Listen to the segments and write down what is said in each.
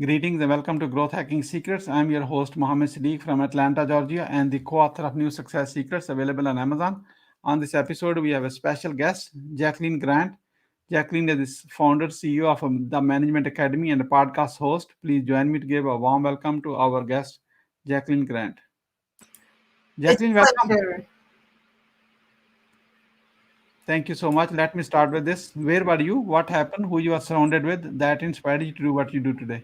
Greetings and welcome to Growth Hacking Secrets. I'm your host, Muhammad Siddique from Atlanta, Georgia, and the co author of New Success Secrets available on Amazon. On this episode, we have a special guest, Jacqueline Grant. Jacqueline is the founder, CEO of the Management Academy and a podcast host. Please join me to give a warm welcome to our guest, Jacqueline Grant. It's Jacqueline, a welcome. pleasure. Thank you so much. Let me start with this. Where were you? What happened? Who you are surrounded with that inspired you to do what you do today?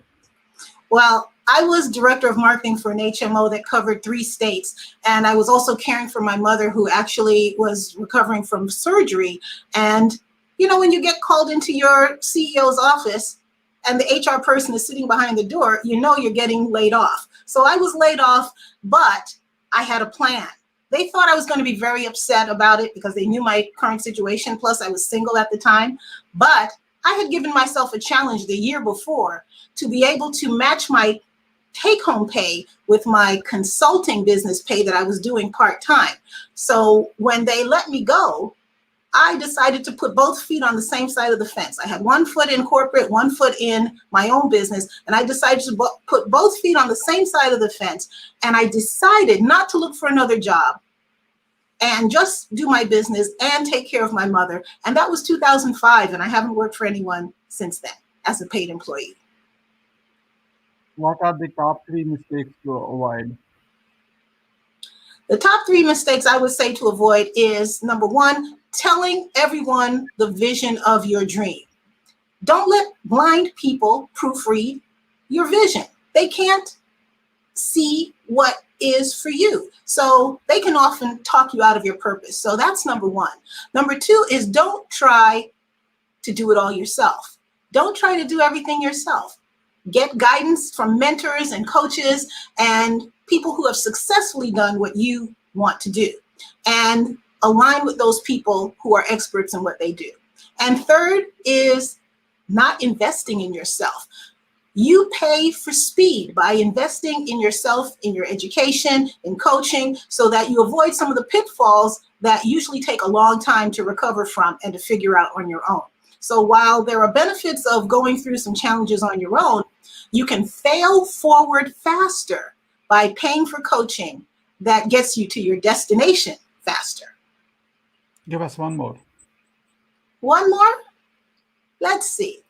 Well, I was director of marketing for an HMO that covered 3 states. And I was also caring for my mother, who actually was recovering from surgery. And, when you get called into your CEO's office and the HR person is sitting behind the door, you're getting laid off. So I was laid off, but I had a plan. They thought I was going to be very upset about it because they knew my current situation. Plus, I was single at the time. But I had given myself a challenge the year before to be able to match my take-home pay with my consulting business pay that I was doing part-time. So when they let me go, I decided to put both feet on the same side of the fence. I had one foot in corporate, one foot in my own business, and I decided to put both feet on the same side of the fence. And I decided not to look for another job and just do my business and take care of my mother. And that was 2005, and I haven't worked for anyone since then as a paid employee. What are the top three mistakes to avoid? The top 3 mistakes I would say to avoid is, number 1, telling everyone the vision of your dream. Don't let blind people proofread your vision. They can't see what is for you. So they can often talk you out of your purpose. So that's number 1. Number 2 is don't try to do it all yourself. Don't try to do everything yourself. Get guidance from mentors and coaches and people who have successfully done what you want to do, and align with those people who are experts in what they do. And third is not investing in yourself. You pay for speed by investing in yourself, in your education, in coaching, so that you avoid some of the pitfalls that usually take a long time to recover from and to figure out on your own. So while there are benefits of going through some challenges on your own, you can fail forward faster by paying for coaching that gets you to your destination faster. Give us one more. One more? Let's see.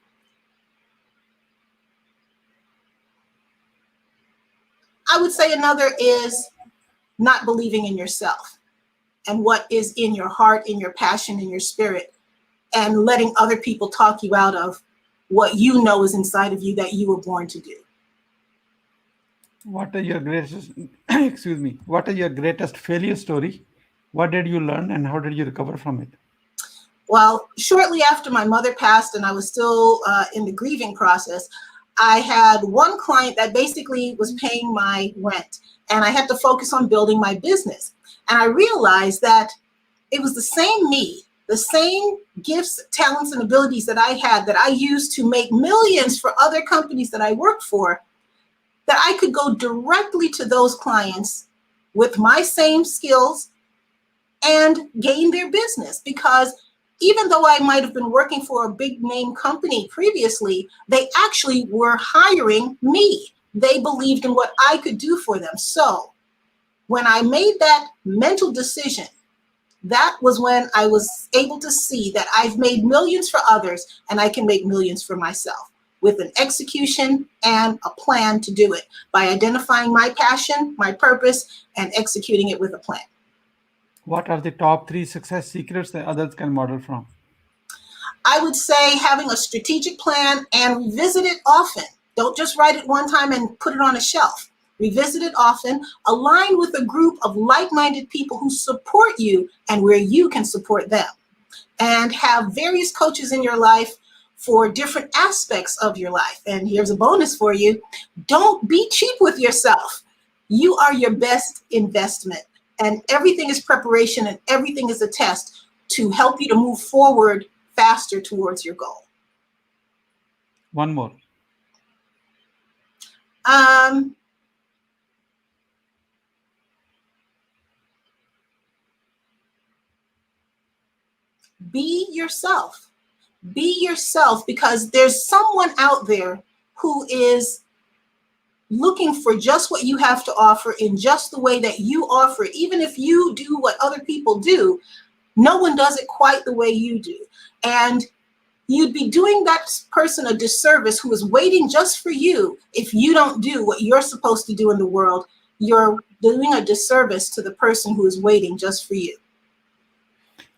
I would say another is not believing in yourself and what is in your heart, in your passion, in your spirit, and letting other people talk you out of what you know is inside of you that you were born to do. What is your greatest, what is your greatest failure story? What did you learn and how did you recover from it? Well, shortly after my mother passed and I was still in the grieving process, I had one client that basically was paying my rent, and I had to focus on building my business. And I realized that it was the same me, the same gifts, talents, and abilities that I had that I used to make millions for other companies that I worked for, that I could go directly to those clients with my same skills and gain their business. Because even though I might have been working for a big name company previously, they actually were hiring me. They believed in what I could do for them. So when I made that mental decision, that was when I was able to see that I've made millions for others and I can make millions for myself with an execution and a plan to do it by identifying my passion, my purpose, and executing it with a plan. What are the top three success secrets that others can model from? I would say having a strategic plan and revisit it often. Don't just write it one time and put it on a shelf. Revisit it often, align with a group of like-minded people who support you and where you can support them. And have various coaches in your life for different aspects of your life. And here's a bonus for you. Don't be cheap with yourself. You are your best investment. And everything is preparation and everything is a test to help you to move forward faster towards your goal. One more. Be yourself. Be yourself, because there's someone out there who is looking for just what you have to offer in just the way that you offer it. Even if you do what other people do, no one does it quite the way you do. And you'd be doing that person a disservice who is waiting just for you. If you don't do what you're supposed to do in the world, you're doing a disservice to the person who is waiting just for you.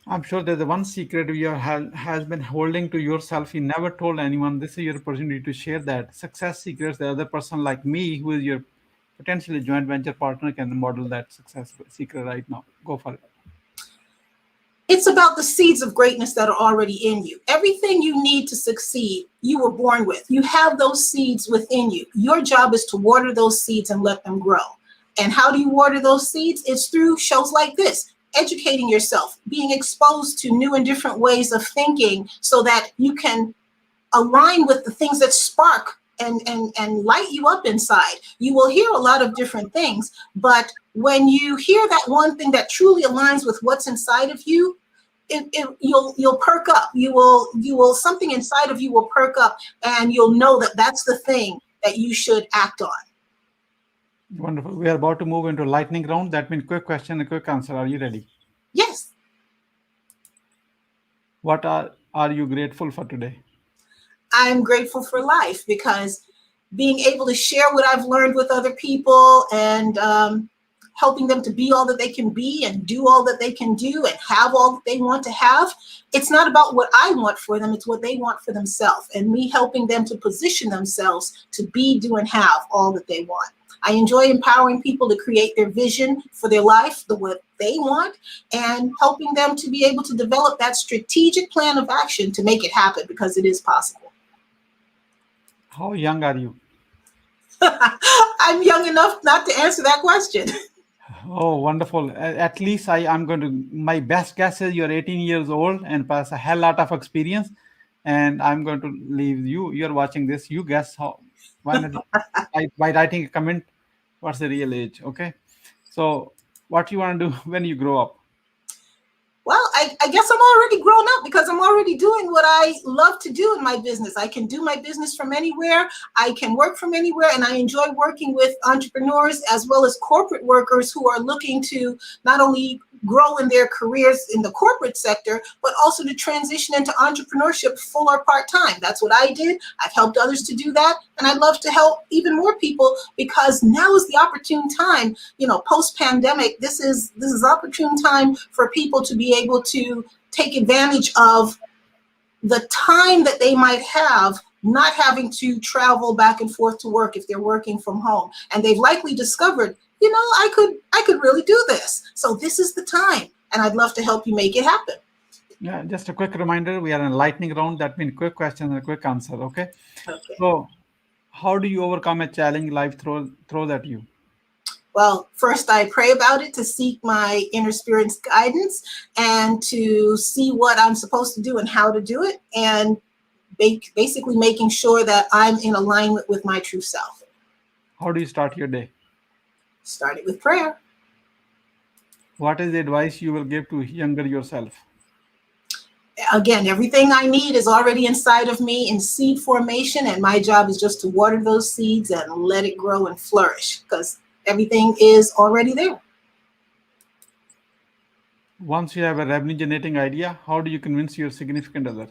I'm sure there's the one secret you has been holding to yourself. You never told anyone. This is your opportunity to share that. Success secrets, the other person like me, who is your potentially joint venture partner, can model that success secret right now. Go for it. It's about the seeds of greatness that are already in you. Everything you need to succeed, you were born with. You have those seeds within you. Your job is to water those seeds and let them grow. And how do you water those seeds? It's through shows like this, educating yourself, being exposed to new and different ways of thinking so that you can align with the things that spark and light you up inside. You will hear a lot of different things, but when you hear that one thing that truly aligns with what's inside of you, you'll perk up. You will something inside of you will perk up, and you'll know that that's the thing that you should act on. Wonderful. We are about to move into lightning round. That means quick question and quick answer. Are you ready? Yes. What are you grateful for today? I'm grateful for life, because being able to share what I've learned with other people and helping them to be all that they can be and do all that they can do and have all that they want to have. It's not about what I want for them, it's what they want for themselves, and me helping them to position themselves to be, do, and have all that they want. I enjoy empowering people to create their vision for their life, what they want, and helping them to be able to develop that strategic plan of action to make it happen, because it is possible. How young are you? I'm young enough not to answer that question. Oh, wonderful. At least I'm going to, my best guess is you're 18 years old and pass a hell lot of experience. And I'm going to leave you. You're watching this. You guess how, why not by writing a comment, what's the real age? Okay. So, what you want to do when you grow up? Well, I guess I'm already grown up, because I'm already doing what I love to do in my business. I can do my business from anywhere. I can work from anywhere. And I enjoy working with entrepreneurs as well as corporate workers who are looking to not only grow in their careers in the corporate sector, but also to transition into entrepreneurship full or part-time. That's what I did. I've helped others to do that. And I'd love to help even more people, because now is the opportune time, post-pandemic, this is opportune time for people to be able to take advantage of the time that they might have not having to travel back and forth to work if they're working from home. And they've likely discovered, I could really do this. So this is the time, and I'd love to help you make it happen. Yeah, just a quick reminder, we are in a lightning round. That means quick question and a quick answer, okay? Okay. So, how do you overcome a challenge life throws at you? Well, first I pray about it to seek my inner spirit's guidance and to see what I'm supposed to do and how to do it, and basically making sure that I'm in alignment with my true self. How do you start your day? Start it with prayer. What is the advice you will give to younger yourself? Again, everything I need is already inside of me in seed formation, and my job is just to water those seeds and let it grow and flourish, because everything is already there. Once you have a revenue generating idea, how do you convince your significant other?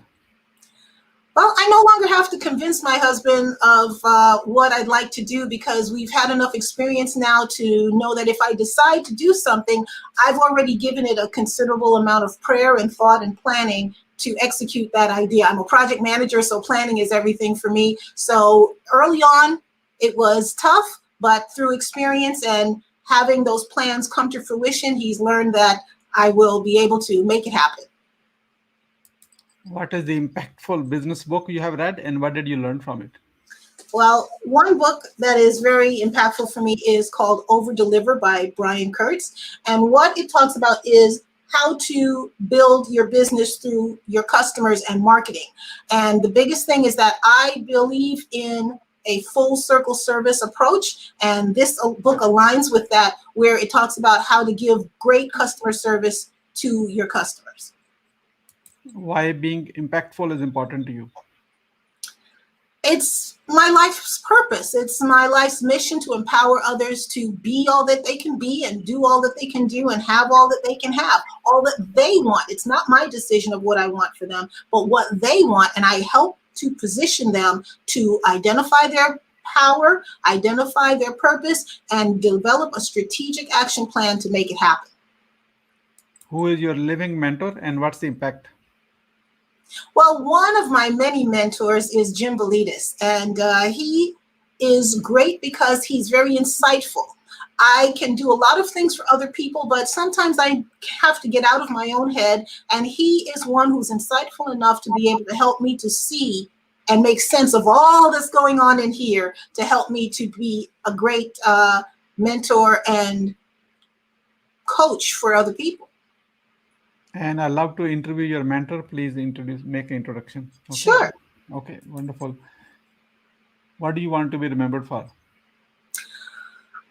Well, I no longer have to convince my husband of what I'd like to do, because we've had enough experience now to know that if I decide to do something, I've already given it a considerable amount of prayer and thought and planning to execute that idea. I'm a project manager, so planning is everything for me. So early on, it was tough, but through experience and having those plans come to fruition, he's learned that I will be able to make it happen. What is the impactful business book you have read, and what did you learn from it? Well, one book that is very impactful for me is called Over Deliver by Brian Kurtz. And what it talks about is how to build your business through your customers and marketing. And the biggest thing is that I believe in a full circle service approach. And this book aligns with that, where it talks about how to give great customer service to your customers. Why being impactful is important to you? It's my life's purpose. It's my life's mission to empower others to be all that they can be and do all that they can do and have all that they can have, all that they want. It's not my decision of what I want for them, but what they want. And I help to position them to identify their power, identify their purpose, and develop a strategic action plan to make it happen. Who is your living mentor and what's the impact? Well, one of my many mentors is Jim Validas, and he is great because he's very insightful. I can do a lot of things for other people, but sometimes I have to get out of my own head, and he is one who's insightful enough to be able to help me to see and make sense of all that's going on in here to help me to be a great mentor and coach for other people. And I'd love to interview your mentor. Please make an introduction. Okay. Sure. Okay, wonderful. What do you want to be remembered for?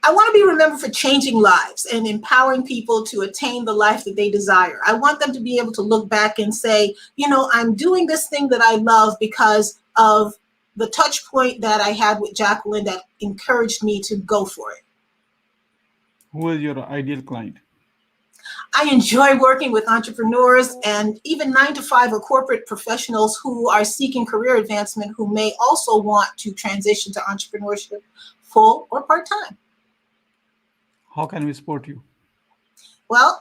I want to be remembered for changing lives and empowering people to attain the life that they desire. I want them to be able to look back and say, you know, I'm doing this thing that I love because of the touch point that I had with Jacqueline that encouraged me to go for it. Who is your ideal client? I enjoy working with entrepreneurs and even 9-to-5 or corporate professionals who are seeking career advancement, who may also want to transition to entrepreneurship full or part-time. How can we support you? Well,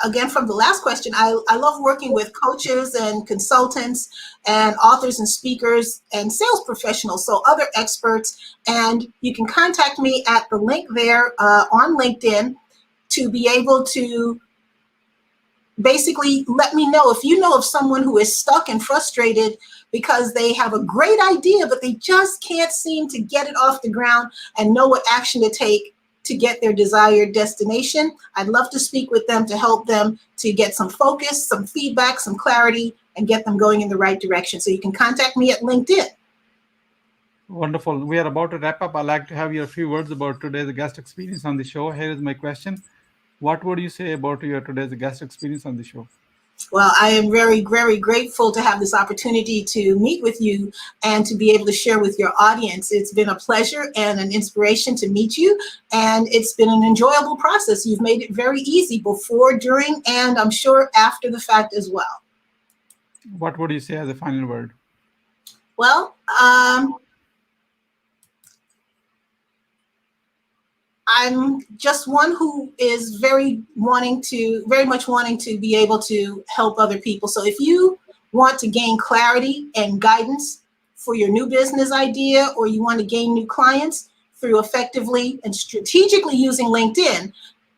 again, from the last question, I love working with coaches and consultants and authors and speakers and sales professionals, so other experts. And you can contact me at the link there on LinkedIn to be able to basically let me know if you know of someone who is stuck and frustrated because they have a great idea, but they just can't seem to get it off the ground and know what action to take to get their desired destination. I'd love to speak with them to help them to get some focus, some feedback, some clarity, and get them going in the right direction. So you can contact me at LinkedIn. Wonderful. We are about to wrap up. I'd like to have your few words about today's guest experience on the show. Here is my question. What would you say about your today's guest experience on the show? Well, I am very, very grateful to have this opportunity to meet with you and to be able to share with your audience. It's been a pleasure and an inspiration to meet you, and it's been an enjoyable process. You've made it very easy before, during, and I'm sure after the fact as well. What would you say as a final word? Well, I'm just one who is very much wanting to be able to help other people. So if you want to gain clarity and guidance for your new business idea, or you want to gain new clients through effectively and strategically using LinkedIn,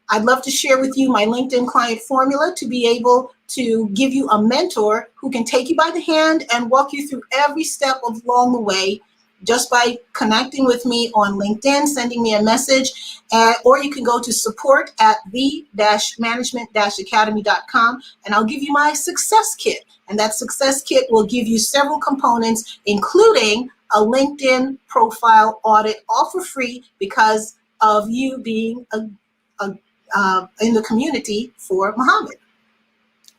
I'd love to share with you my LinkedIn client formula to be able to give you a mentor who can take you by the hand and walk you through every step along the way, just by connecting with me on LinkedIn, sending me a message, or you can go to support@the-management-academy.com, and I'll give you my success kit. And that success kit will give you several components, including a LinkedIn profile audit, all for free because of you being in the community for Muhammad.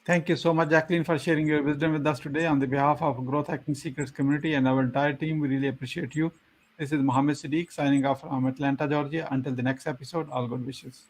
Thank you so much, Jacqueline, for sharing your wisdom with us today on the behalf of Growth Hacking Secrets community and our entire team. We really appreciate you. This is Muhammad Siddique signing off from Atlanta, Georgia. Until the next episode, all good wishes.